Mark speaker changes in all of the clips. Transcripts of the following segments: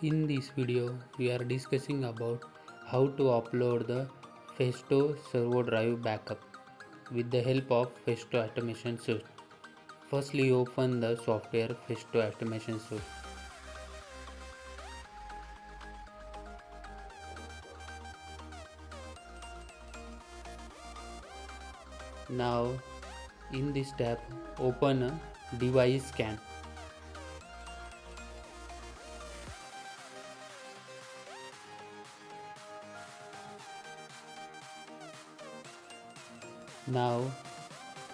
Speaker 1: In this video, we are discussing about how to upload the Festo servo drive backup with the help of Festo Automation Suite. Firstly, open the software Festo Automation Suite. Now, in this tab, open a device scan. Now,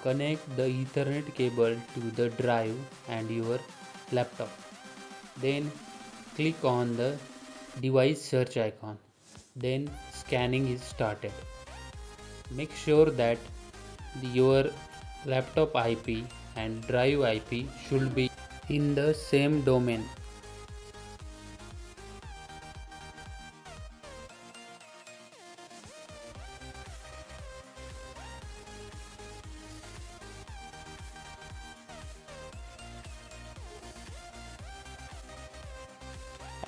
Speaker 1: connect the Ethernet cable to the drive and your laptop. Then, click on the device search icon. Then, scanning is started. Make sure that your laptop IP and drive IP should be in the same domain.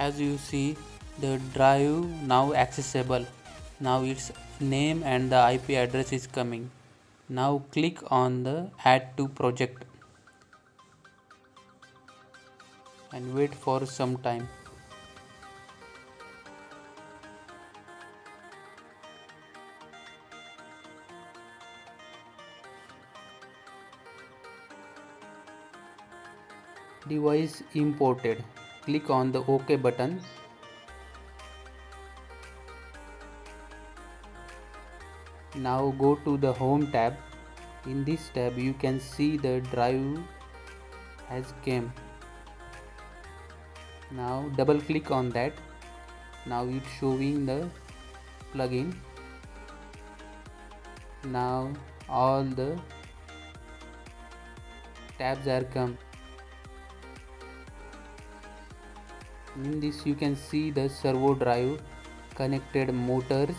Speaker 1: As you see, the drive now accessible. Now its name and the IP address is coming. Now click on the add to project and wait for some time. Device imported. Click on the OK button. Now go to the home tab. In this tab you can see the drive has came. Now double click on that. Now it's showing the plugin. Now all the tabs are come. In this you can see the servo drive, connected motors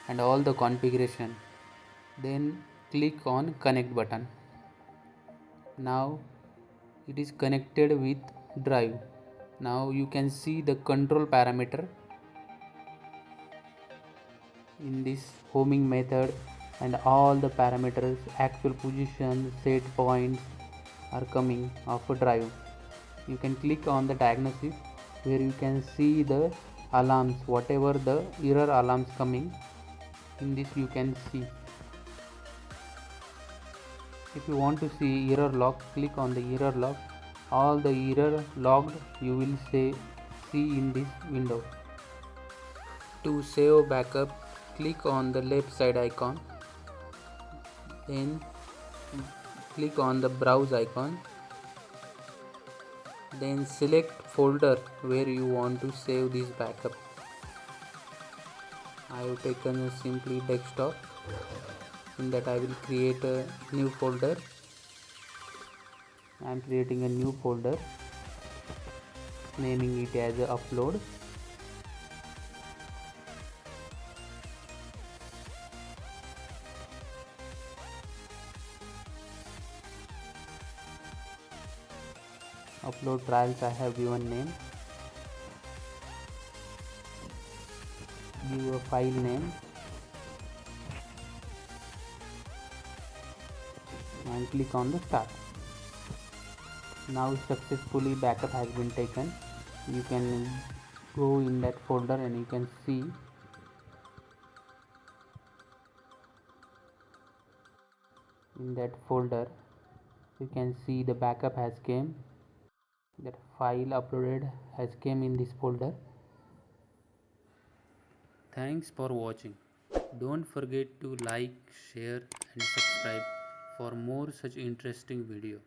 Speaker 1: and all the configuration. Then click on connect button. Now it is connected with drive. Now you can see the control parameter in this homing method and all the parameters, actual position, set points are coming of a drive. You can click on the diagnosis where you can see the alarms, whatever the error alarms coming. In this you can see. If you want to see error log, click on the error log. All the error logged you will see in this window. To save backup, click on the left side icon. Then click on the browse icon. Then select folder where you want to save this backup. I have taken simply desktop. In that I will create a new folder. I am creating a new folder, naming it as upload. Upload trials I have given name. Give a file name and click on the start. Now successfully backup has been taken. You can go in that folder and you can see in that folder you can see the backup has came. That file uploaded has came in this folder. Thanks for watching. Don't forget to like, share and subscribe for more such interesting video.